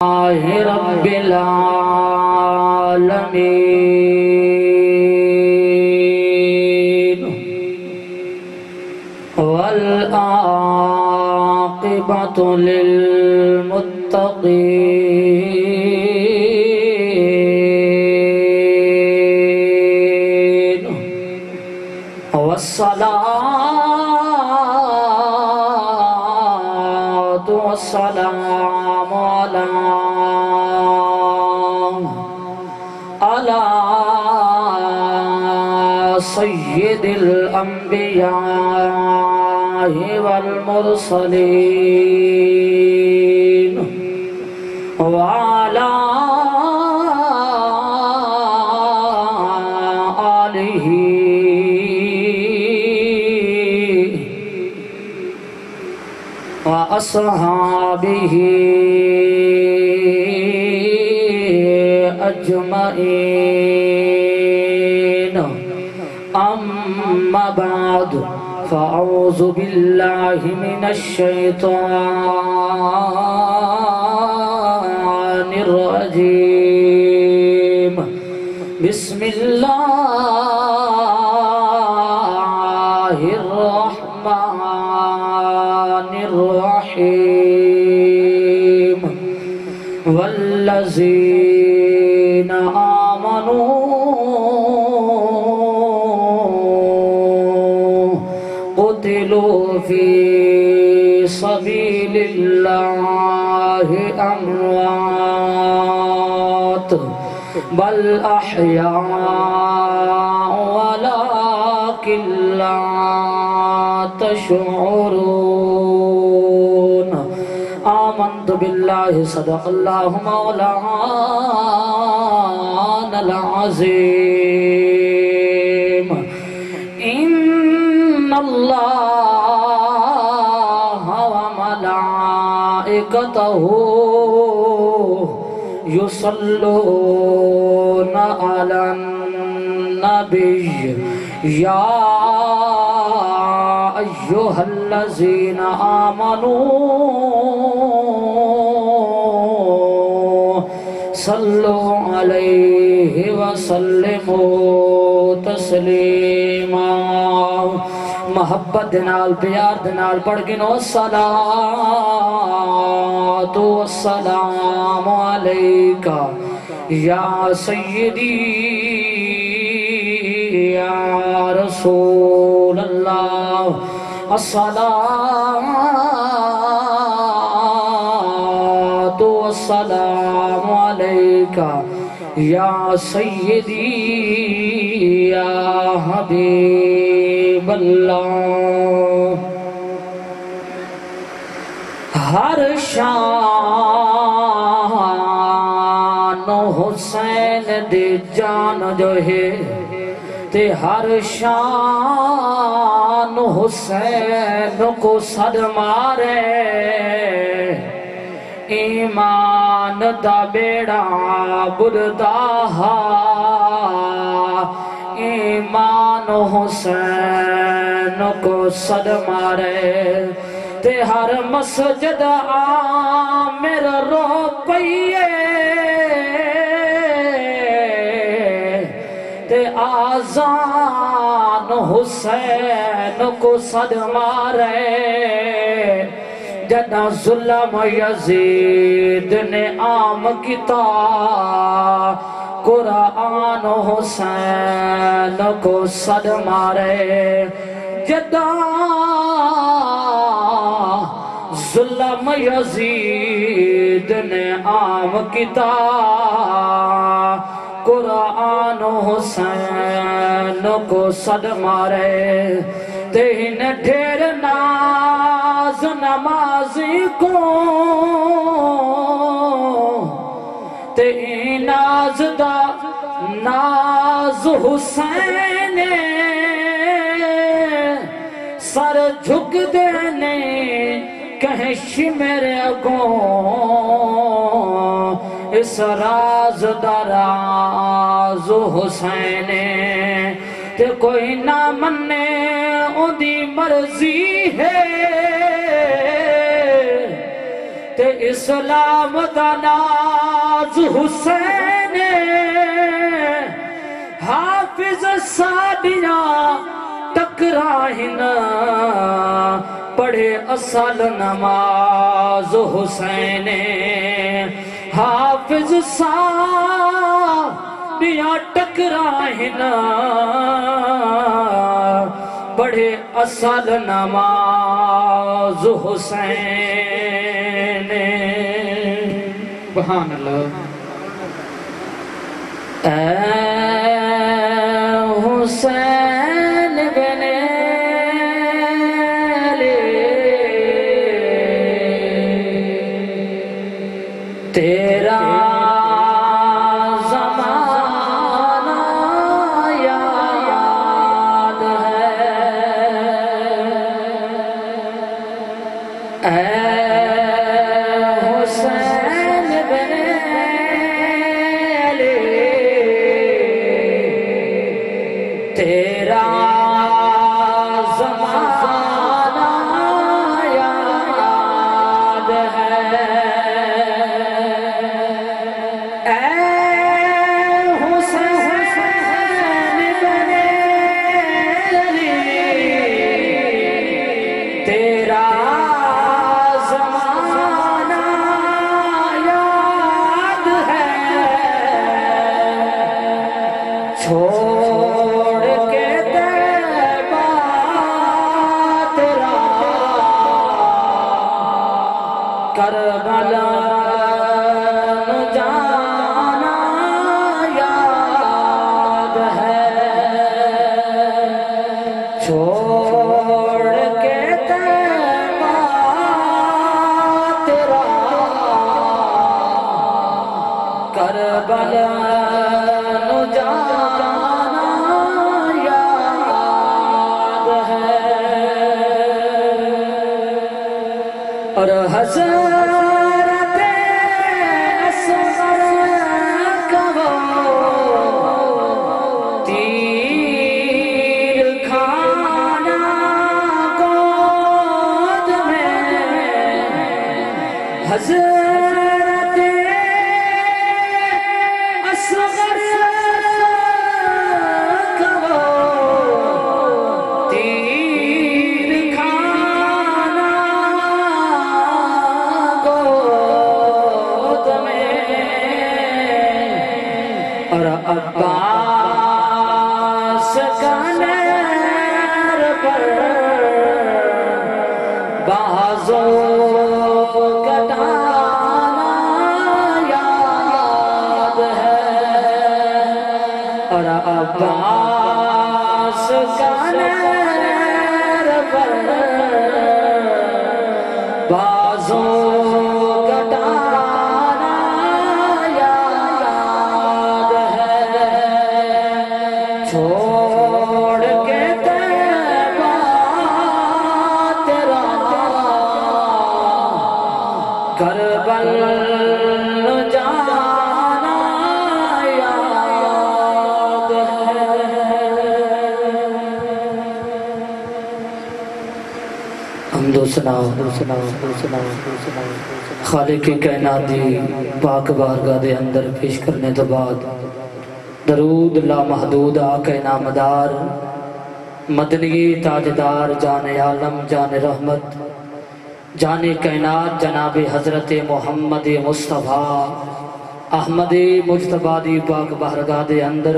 رب العالمين والعاقبة للمتقين والصلاة والسلام على سيد الأنبياء والمرسلين وعلى آله وأصحابه أجمعين أما بعد فأعوذ بالله من الشيطان الرجيم بسم الله الرحمن الرحيم والذين آمنوا قتلوا في سبيل الله أموات بل أحياء ولكن لا تشعرون آمنت بالله صدق الله مولانا العظيم إن الله وملائكته يصلون على النبي يا أيها الذين آمنوا صلوا عليه وسلموا تسليما محبت نال پیار نال پڑھ گنو الصلاة والسلام علیکہ یا سیدی یا رسول اللہ الصلاة والسلام علیکہ یا سیدی یا حبیب اللہ ہر شان حسین دی جان جو ہے تے ہر شان حسین کو صد مارے ایمان دا بیڑا بردہ ایمان حسین کو صد مارے تے ہر مسجد عامر رو پئیے تے آذان حسین کو صد مارے جنا ظلم یزید نے عام کیتا قرآن حسین کو صد مارے جدا ظلم یزید نے عام کیتا قرآن حسین کو صد مارے تین ڈھیر ناز نمازی کو تین ناز دا ناز حسین سر جھک دینے کہش میرے اگوں اس راز دا راز حسین تے کوئی نہ منے ان دی مرضی ہے تے اسلام دا نام نماز حسین حافظ ساڈیاں ٹکراہن پڑھے اصل نماز حسین حافظ ساڈیاں ٹکراہن پڑھے اصل نماز حسین سبحان اللہ اے حسین بن علی تیرا زمانہ یاد ہے اے حسین بن علی تیرا زمانہ یاد ہے اے حسین بن علی تیرا زمانہ یاد ہے چھوڑ کے طیبہ تیرا کربلا جانا یاد ہے چھوڑ کے طیبہ تیرا کربلا جانا یاد ہے اور حضرت اصغر کا وہ تیر کھانا گود میں حضرت اصغر کا وہ تیر کھانا گود میں اور عباس کا نیر پر بازو کٹانا یاد ہے اور عباس کا نیر پر بازو کٹانا یاد ہے چھوڑ کے طیبہ تیرا کربل جانا یاد ہے حمد و ثنا خالق کائنات دی پاک بارگاہ دے اندر پیش کرنے تو بعد درود لا محدود آقا نامدار مدنی تاجدار جان عالم جان رحمت جان کائنات جناب حضرت محمد مصطفیٰ احمد مجتبیٰ دی پاک بارگاہ دے اندر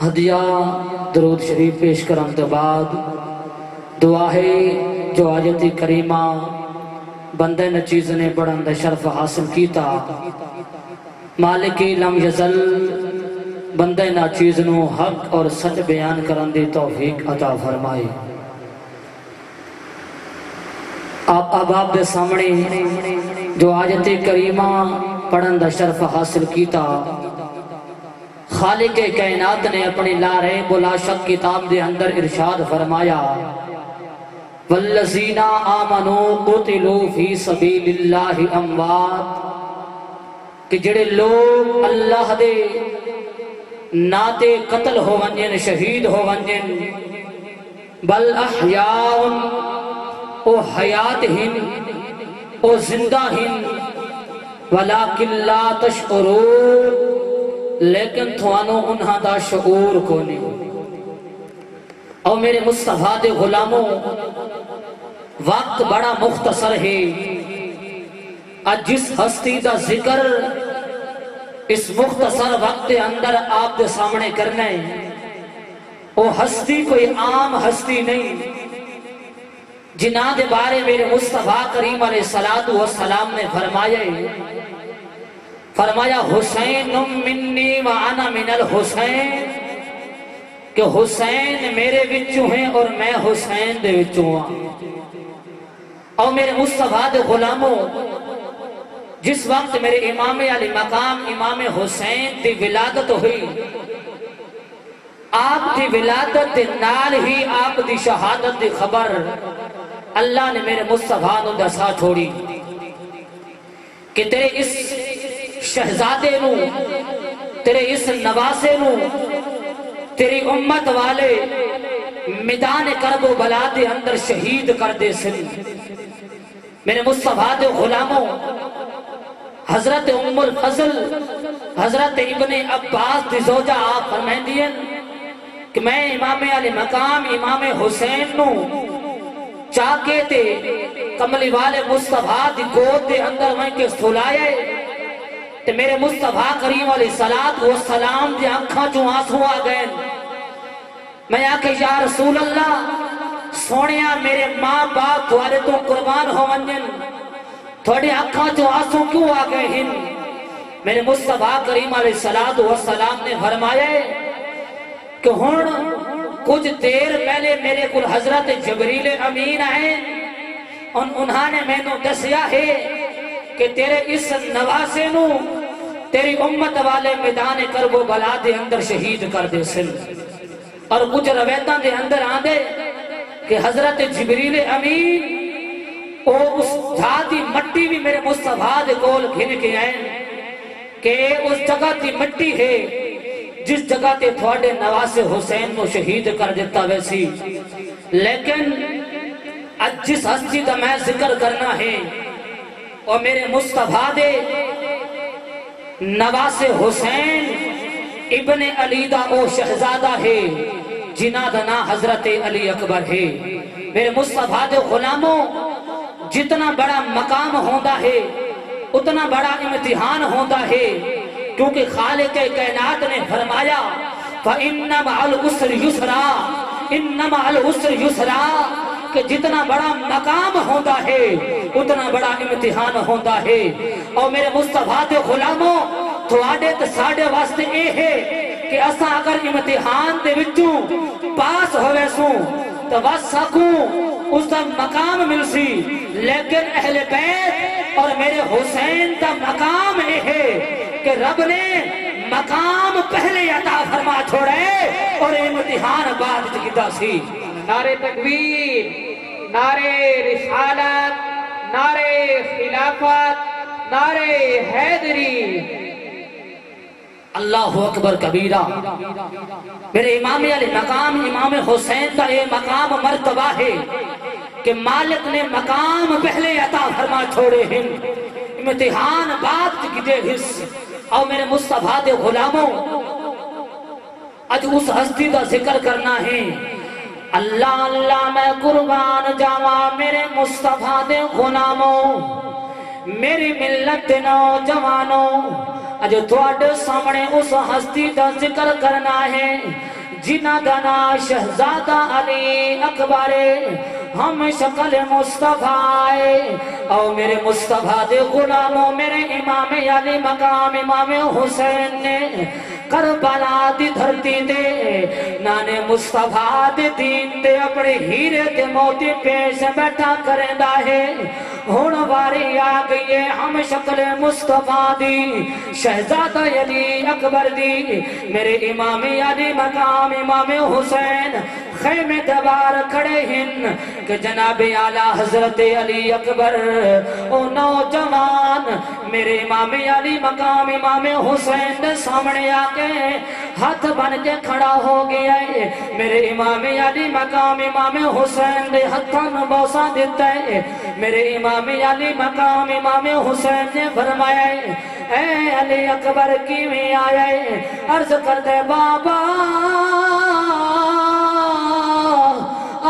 ہدیہ درود شریف پیش کرن تو بعد دعا ہے جو آیت کریمہ بندے نچیز نے بڑھند شرف حاصل کیتا مالک لم یزل بندے ناچیز نو حق اور سچ بیان کرن دی توفیق عطا فرمائے آپ دے سامنے جو آیت کریمہ پڑھند شرف حاصل کیتا خالق کائنات نے اپنی لا ریب لا شک کتاب دے اندر ارشاد فرمایا والذین آمنوا قتلوا فی سبیل اللہ اموات کہ جڑے لوگ اللہ دے ناتے قتل ہو ونجن شہید ہو ونجن بل احیاء او حیات ہن او زندہ ہن ولیکن لا تشعرون، لیکن تھوانو انہاں دا شعور کو نہیں۔ اور میرے مصطفیٰ دے غلاموں، وقت بڑا مختصر ہے۔ آج جس ہستی دا ذکر اس مختصر وقت کے اندر آپ دے سامنے کرنا ہے، وہ ہستی کوئی عام ہستی نہیں، جنہاں دے بارے میرے مصطفیٰ کریم علیہ السلام نے فرمایا حسین منی وانا من الحسین، کہ حسین میرے وچوں ہیں اور میں حسین دے وچوں ہوں۔ اور میرے مصطفیٰ دے غلاموں، جس وقت میرے امام علی مقام امام حسین دی ولادت ہوئی، آپ دی ولادت دے نال ہی آپ دی شہادت دی خبر اللہ نے میرے مصطفیٰ نو دسا چھوڑی کہ تیرے اس شہزادے نو، تیرے اس نواسے نو تیری امت والے میدان کرب و بلا دے اندر شہید کر دے سن۔ میرے مصطفیٰ دے غلاموں، حضرت ام الفضل حضرت ابن عباس دی زوجہ آپ فرمائیں دیں کہ میں امام علی مقام امام حسین نو چاکے تے کملی والے مصطفیٰ دی گود دے اندر میں کے سلائے تے میرے مصطفیٰ کریم علیہ السلام دی آنکھاں جو آنسو آ گئے۔ میں آکے یا رسول اللہ سونیا میرے ماں باپ تھوڑے تو قربان ہو ونجن، تھوڑے آنکھاں جو آنسو کیوں آ گئے ہیں؟ میرے مصطفیٰ کریم علیہ السلام نے فرمایا کہ ہن کچھ دیر پہلے میرے کل حضرت جبریل امین آئے، انہاں نے میں نو دسیا ہے کہ تیرے اس نواسے نو تیری امت والے میدان کرب و بلا دے اندر شہید کر دے سن۔ اور کچھ روایتاں دے اندر آندے کہ حضرت جبریل امین اور اس جھادی مٹی بھی میرے مصطفیٰ دے کول گھن کے آئے کہ اس جگہ دی مٹی ہے جس جگہ تے تھوڑے نواسے حسین کو شہید کر دیتا ویسی۔ لیکن آج جس ہستی دا میں ذکر کرنا ہے اور میرے مصطفیٰ دے نواسے حسین ابن علی دا او شہزادہ ہے جنہ دا نا حضرت علی اکبر ہے۔ میرے مصطفیٰ دے غلاموں، جتنا بڑا مقام ہوندہ ہے اتنا بڑا امتحان ہوندہ ہے، کیونکہ خالق کائنات نے فرمایا فَإِنَّ مَعَ الْعُسْرِ يُسْرًا، إِنَّ مَعَ الْعُسْرِ يُسْرًا، کہ جتنا بڑا مقام ہوندہ ہے اتنا بڑا امتحان ہوندہ ہے۔ اور میرے مصطفیٰ دے غلاموں، تھوڑے تے ساڑھے واسطے اے ہے کہ اسا اگر امتحان دے وچوں پاس ہوئے سوں تو بس سکوں اس دا مقام مل سی، لیکن اہل بیت اور میرے حسین دا مقام اے ہے کہ رب نے مقام پہلے عطا فرما چھوڑے اور امتحان بعد چکتا سی۔ نعرہ تکبیر، نعرہ رسالت، نعرہ خلافت، نعرہ حیدری۔ اللہ اکبر کبیرہ۔ میرے امام علی مقام امام حسین کا یہ مقام مرتبہ ہے کہ مالک نے مقام پہلے عطا فرما چھوڑے ہیں، امتحان بعد چکتے حص۔ اور میرے مصطفیٰ دے غلاموں، آج اس ہستی کا ذکر کرنا ہے۔ اللہ اللہ میں قربان جاوا میرے مصطفیٰ دے غلاموں، میری ملت دے نوجوانوں، آج تھوڑے سامنے اس ہستی کا ذکر کرنا ہے جنہ دا نام شہزادہ علی اکبر، ہم شکل مصطفیٰ۔ اور میرے مصطفیٰ دے غلاموں، میرے امام علی مقام امام حسین نے کربلا دی دھرتی دے نانے مصطفیٰ دے دین دے اپنے ہیرے دے موتی پیش بیٹھا کرندہ ہے۔ ہون واری آگئی ہے ہم شکل مصطفیٰ دی، شہزادہ علی اکبر دی، میرے امام علی مقام امام حسین خیمے دوار کھڑے ہیں کہ جناب اعلیٰ حضرت علی اکبر او نوجوان میرے امام علی مقام امام حسین دے سامنے آکے ہاتھ بن کے کھڑا ہو گیا ہے۔ میرے امام علی مقام امام حسین دے ہاتھاں بوسا دیتا ہے، میرے امام علی مقام امام حسین نے فرمایا ہے اے علی اکبر کیویں آیا ہے؟ عرض کرتے بابا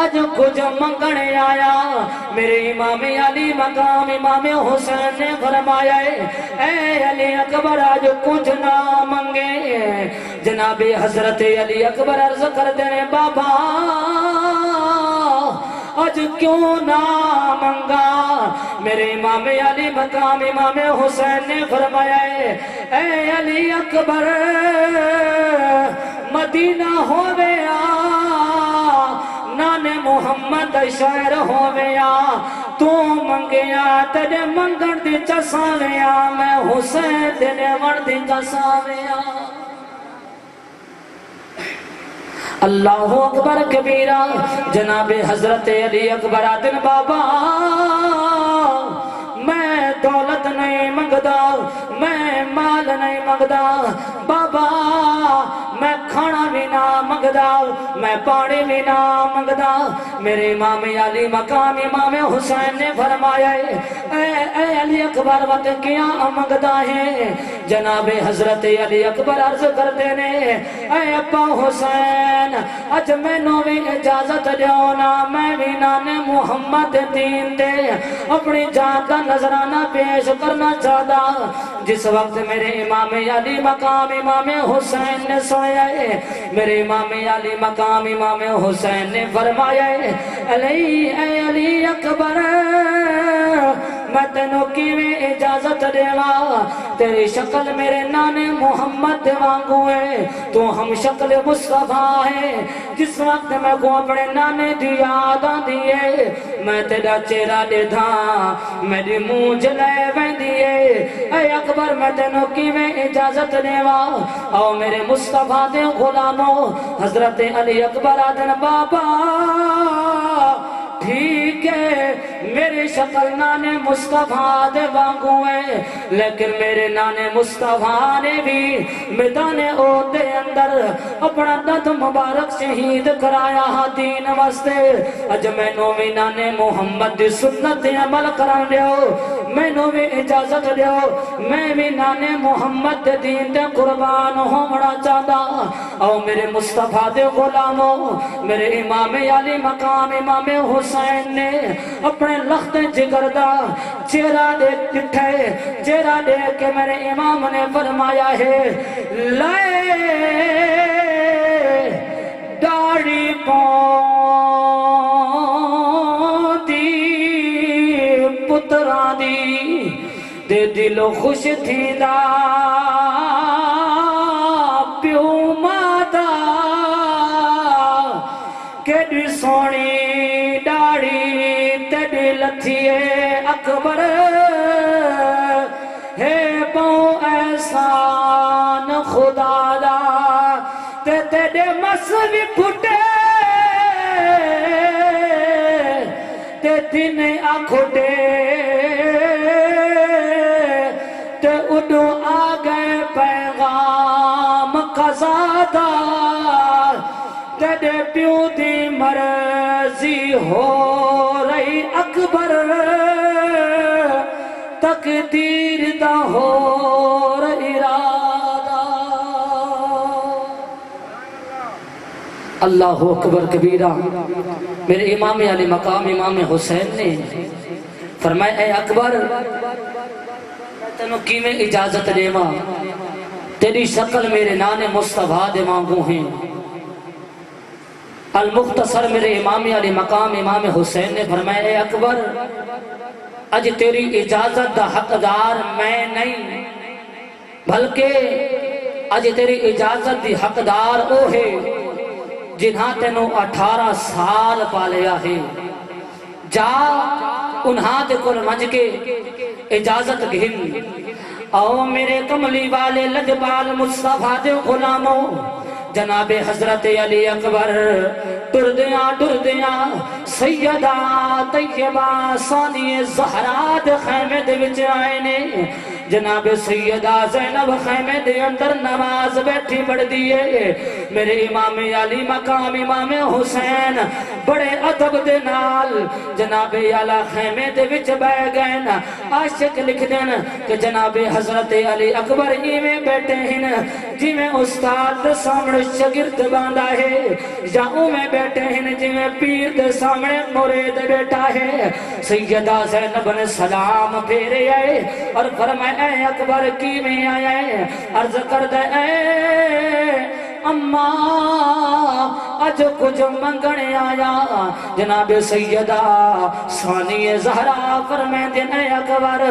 آج کچھ منگنے آیا۔ میرے امام علی مقام امام حسین نے فرمایا ہے اے علی اکبر آج کچھ نہ منگے۔ جناب حضرت علی اکبر عرض کرتے ہیں بابا آج کیوں نہ منگا؟ میرے امام علی مقام امام حسین نے فرمایا ہے اے علی اکبر مدینہ ہو گیا نانے محمد شہر ہو گیا تو منگیا تیرے منگن دی چساویا میں حسین تیرے من دی چساویا۔ اللہ اکبر کبیرہ۔ جناب حضرت علی اکبر آدن بابا میں دولت نہیں منگدا میں مال نہیں منگدا بابا میں کھانا بھی نہ منگدا میں پانی بھی نہ منگدا۔ میرے امام علی مقام امام حسین نے فرمایا اے علی اکبر وقت کیا منگدا ہے؟ جناب حضرت علی اکبر عرض کرتے ہیں اے ابا حسین اج مینوں بھی اجازت دیو نا میں بھی نانے محمد دین تے اپنی جان کا نظرانہ پیش کرنا چاہتا۔ جس وقت میرے امام علی مقام امام حسین نے سنیا ہے میرے امام علی مقام امام حسین نے فرمایا ہے اے علی اکبر میں تینوں کیویں اجازت دیوا؟ تیری شکل میرے نانے محمد وانگو ہے تو ہم شکل مصطفیٰ ہے۔ جس وقت میں کو اپنے نانے دی یاد آندی ہے میں تیرا چہرہ دیدھا میری منہ جلے ویندی ہے اے اکبر میں تینوں کیویں اجازت دیوا؟ او میرے مصطفیٰ دے غلاموں حضرت علی اکبر آدن بابا ٹھیک ہے میری شکل نانے مصطفیٰ دے وانگو ہے لیکن میرے نانے مصطفیٰ نے بھی میدان احد دے اندر اپنا دد مبارک شہید کرایا دین واسطے۔ اج مینوں بھی نانے محمد دی سنت عمل کران دیو مینوں بھی اجازت دیو میں بھی نانے محمد دے دین تے قربان ہونا چاہتا۔ او میرے مصطفیٰ دے غلاموں میرے امام علی مقام امام حسین نے اپنے لخت جگر دا چہرہ دیکھ دٹھے چہرہ دیکھ کے میرے امام نے فرمایا ہے لائے داڑھی دی پتران دی دے دلو خوش تھی دا پیو مادا کیڑی سونی داڑھی تیڑی لتھیے اکبر ہے پاؤں احسان خدا دا تیڑے مسوی پھٹے تے دن آکھوٹے تے اڈو آگئے پیغام قضا تیرے پیو دی مرضی ہو رہی اکبر تقدیر دا ہو رہی ارادہ۔ اللہ اکبر کبیرہ۔ میرے امام علی مقام امام حسین نے فرمایا اے اکبر تینوں کیویں اجازت دیواں تیری شکل میرے نانے مصطفیٰ دے وانگو ہیں۔ المختصر میرے امام علی مقام امام حسین نے فرمایا اے اکبر اج تیری اجازت دا حقدار میں نہیں بلکہ اج تیری اجازت دی حقدار او ہے جنہاں تینوں 18 سال پالیا ہے۔ جا انہاں تے کل منج کے اجازت گھن او میرے کملی والے لجپال مصطفیٰ دے غلاموں جناب حضرت علی اکبر ٹردیاں سیدہ طیبہ ثانی زہرا دے خیمے دے وچ آئے نے۔ جناب سیدہ زینب خیمے دے اندر نماز بیٹھی پڑھ دیئے میرے امام علی مقام امام حسین بڑے ادب دے نال جناب اعلی خیمے دے وچ بیٹھ گئے نا عاشق لکھ دین کہ جناب حضرت علی اکبر ایویں بیٹھے ہیں جی میں استاد دے سامنے شاگرد باندھا ہے یا میں بیٹھے ہیں جی میں پیر دے سامنے مرید بیٹھا ہے سیدہ زینب نے سلام پھیرے آئے اور فرمائے اے اکبر کی میں آیا ہے عرض کر دے اے اماں اج کچھ منگنے آیا جناب سیدہ ثانی زہرا فرمائے دن اے اکبر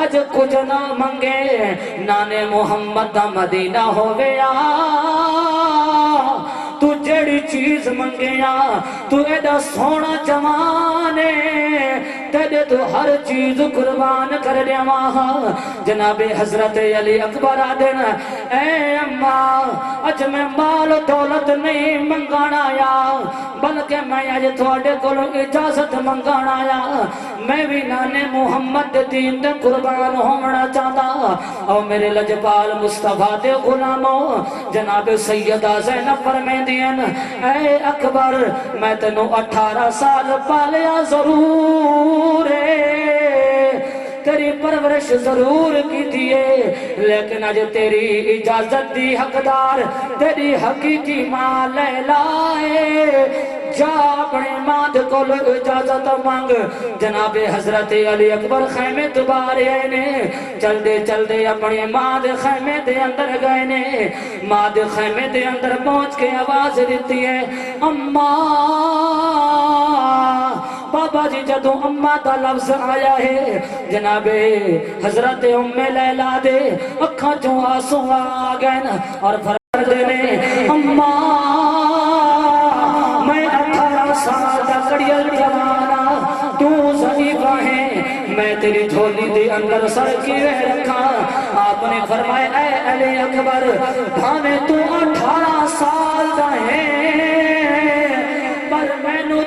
اج کچھ نہ منگے نانے محمد دا مدینہ ہو گیا تو جڑی چیز منگیا تو ایڈا سونا جوانے تیرے تو ہر چیز قربان کر دیا وہاں جناب حضرت علی اکبر آدن اے اماں اج میں مال دولت نہیں منگانا آیا بلکہ میں آج تھوڑے کولو اجازت منگانا آیا میں بھی نانے محمد دین دے قربان ہونا چاہتا اور میرے لجپال مصطفیٰ دے غلاموں جناب سیدہ زینب فرمائے دین اے اکبر میں تنو 18 سال پالیا ضرور ہے تیری پرورش ضرور کی دیئے لیکن آج تیری اجازت دی حقدار تیری حقیقی ماں لیلا ہے جا اپنے ماں دے کو اجازت مانگ جناب حضرت علی اکبر خیمے دوبارے آئے نے چل دے اپنی ماں دے خیمے دے اندر گئے نے ماں دے خیمے دے اندر پہنچ کے آواز دیتی ہے اماں بابا جی جدو اماں دا لفظ آیا ہے جناب حضرت ام لیلا دے اکھاں چوں آنسو آ گئے اور فرماتے نے اماں میں 18 سال دا کڑیل جوانا تو ضعیفہ ہے میں تیری جھولی دے اندر سر کی رہ رکھا آپ نے فرمایا اے علی اکبر بھانے تو 18 سال دا ہے پر میں نو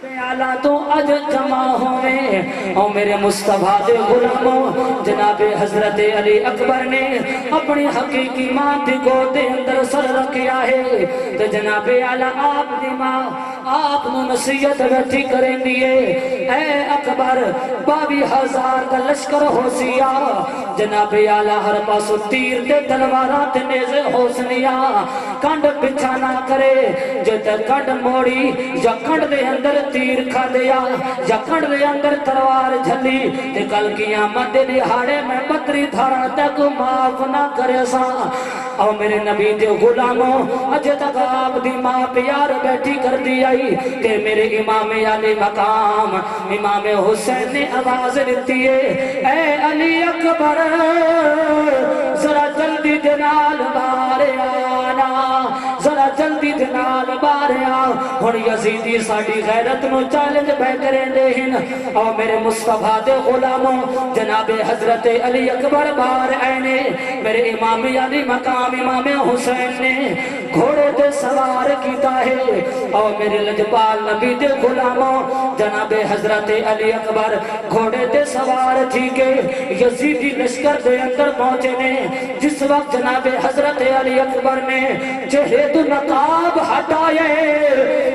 پیالہ تو اج جمع ہوئے اور میرے مصطفیٰ دے غلاموں جناب حضرت علی اکبر نے اپنی حقیقی ماں دی گود دے اندر سر رکھیا ہے تو جناب اعلی آپ دی ماں آپ نو نصیحت بیٹھی کریں دیئے اے اکبر 22,000 کا لشکر ہو سیا جناب اعلی ہر پاسو تیر دے تلوارات نیزے ہو سنیا کنڈ پچھا نہ کرے جو تے کنڈ موڑی یا کنڈ دے اندر تیر کھا دیا یا کنڈ دے اندر تلوار جھلی تے کل قیامت دے دہاڑے میں پتری دھارا تک معاف نہ کرے سا اور میرے نبی دے غلاموں اجے تک آپ دی ماں پیار بیٹھی کر دی آئی کہ میرے امام علی مقام امام حسین نے آواز دیتی ہے اے علی اکبر ذرا جلدی دنال بارے آنا ذرا جلدی دنال بارے آ اور یزیدی ساڑی غیرت نو چیلنج بے کریں دہن اور میرے مصطفیٰ دے غلاموں جناب حضرت علی اکبر بار آئینے میرے امام علی مقام امام حسین نے گھوڑے دے سوار کیتا ہے اور میرے لجپال نبی دے غلاموں جناب حضرت علی اکبر گھوڑے دے سوار تھی کے یزیدی لشکر دے اندر پہنچے نے جس وقت جناب حضرت علی اکبر نے جہد نقاب ہٹائے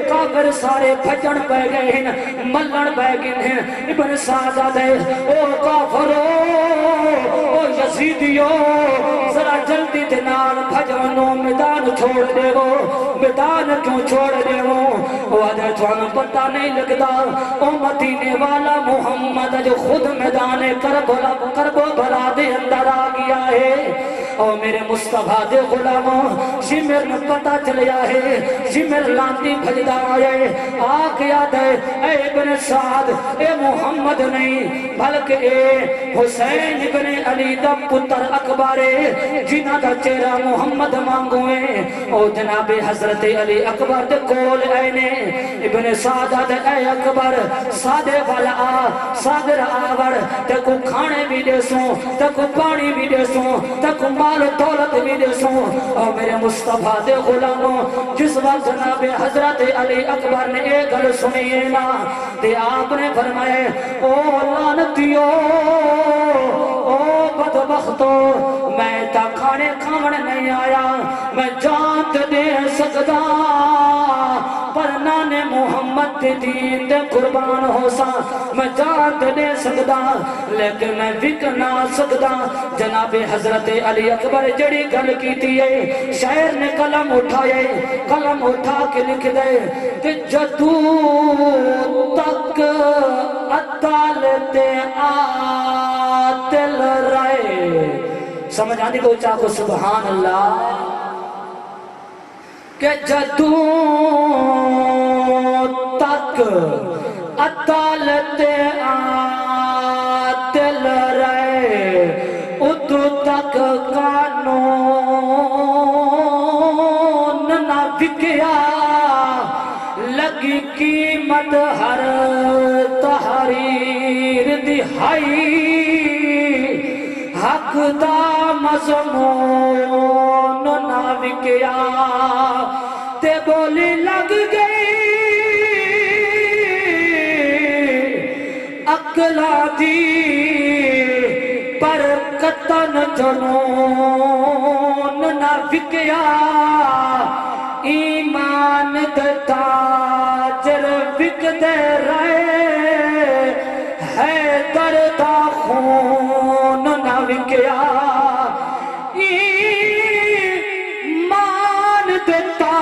کافر سارے بھجن پہ گئے ہیں ملن پہ گئے ہیں ابن سعد ہے او کافرو او یزیدیو ذرا جلدی دنال بھجنوں میدان چھوڑ دے وہ میدان کیوں چھوڑ دے وہ آدھے تھوانوں پتہ نہیں لگتا او مدینے والا محمد جو خود میدان کربو بلا دے اندر آ گیا ہے اور میرے مصطفیٰ دے غلاموں شمر میں پتہ چلیا ہے شمر لانتی بھجدہ آئے آکھ یاد ہے اے ابن سعد اے محمد نہیں بلکہ اے حسین ابن علی دا پتر اکبر جنہ دا چہرہ محمد مانگوئے او جناب حضرت علی اکبر دے کول اینے ابن سعدہ دے اے اکبر سادے والا سادر آور تے کو کھانے بھی دے سوں تے کو پانی بھی دے سوں تے کو مال دولت بھی دے سوں اور میرے مصطفیٰ دے غلاموں جس وقت جناب حضرت علی اکبر نے ایک گل سنیے نا تے آپ نے فرمائے او لعنتیو او بدبختو میں تا کھانے کھاون نہیں آیا میں جان تے دے سکدا پر نانے محمد دے دین دے قربان ہو سا میں جان تے دے سکدا لیکن میں وک نہ سکدا جناب حضرت علی اکبر جڑی گل کیتی ہے شاعر نے قلم اٹھائے قلم اٹھا کے لکھ دے کہ جدو تک عدالت عادل رہے سمجھ آنی کو چاہو سبحان اللہ کہ جدو تک عدالت عادل رہے ادو تک قانون نہ بکیا لگی قیمت ہر تحریر دہائی حق دا مضمون نہ بکیا تے بولی لگ گئی اکلا دی پر قطن جنون نہ بکیا ایمان دتا جر بک دے رہے ہے دردا خون نہ بکیا ایمان دتا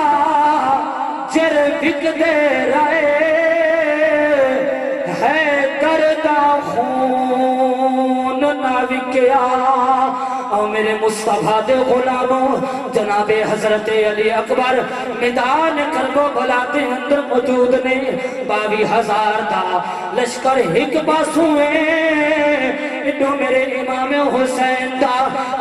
جر بک دے رہے ہے دردا خون نہ بکیا اور میرے مصطفیٰ دے غلاموں جناب حضرت علی اکبر میدان کرب و بلا دے اندر موجود نے 22,000 دا لشکر ایک پاسوئے انہوں میرے امام حسین دا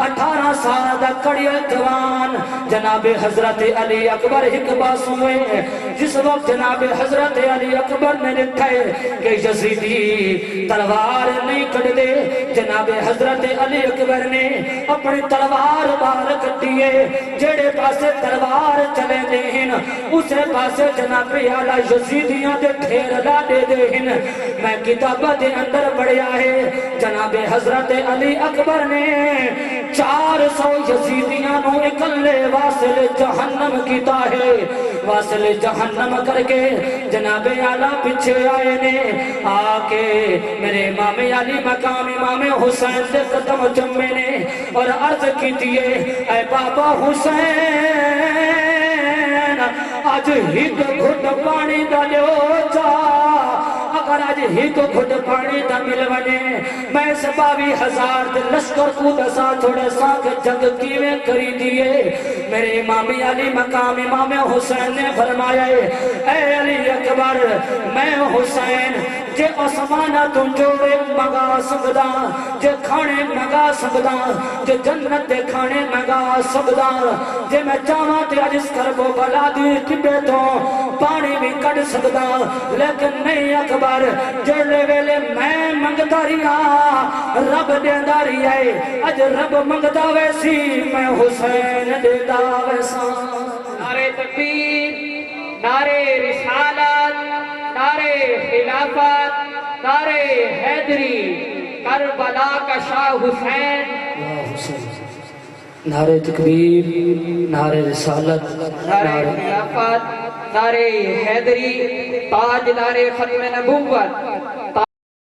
18 سال دا کڑی جوان جناب حضرت علی اکبر ایک پاسوئے جس وقت جناب حضرت علی اکبر نے لکھے کہ یزیدی تلوار نہیں کٹ دے جناب حضرت علی اکبر نے اپنی تلوار باہر کٹیے جڑے پاسے تلوار چلے دہن اسے پاسے جناب اعلیٰ یزیدیاں دے ڈھیر لا دے دہن میں کتابہ دے اندر پڑھیا ہے جناب حضرت علی اکبر نے 400 یزیدیاں نو اکلے واصل جہنم کیتا ہے واصل جہنم کر کے جناب اعلیٰ پچھے آئے نے آکے میرے امام علی مقام امام حسین سے قدم چمے نے اور عرض کیتیے اے بابا حسین آج ہیک گھٹ پانی دا لیو جا اگر آج ہیک گھٹ پانی دا مل ونے میں اس 22,000 دے لشکر کو دسا تھوڑے سا کہ جنگ کیویں کری دیئے میرے امام علی مقام امام حسین نے فرمایا اے علی اکبر میں حسین جے آسمانہ تم جوڑے مگا سکدا جے کھانے مگا سکدا جے جنت دے کھانے مگا سکدا جے میں چاہاں تے اجس کرب و بلا دی ٹبے تو پانی بھی کٹ سکدا لیکن نہیں اکبر جڑے ویلے میں منگتا رہا رب دیندہ رہی ہے اج رب منگتا ویسی میں حسین دیندہ ویسا نعرہ تکبیر نعرہ رسالت نعرہ خلافت نعرہ حیدری کربلا کا شاہ حسین نعرہ تکبیر نعرہ رسالت نعرہ خلافت نعرہ حیدری تاجدار ختم نبوت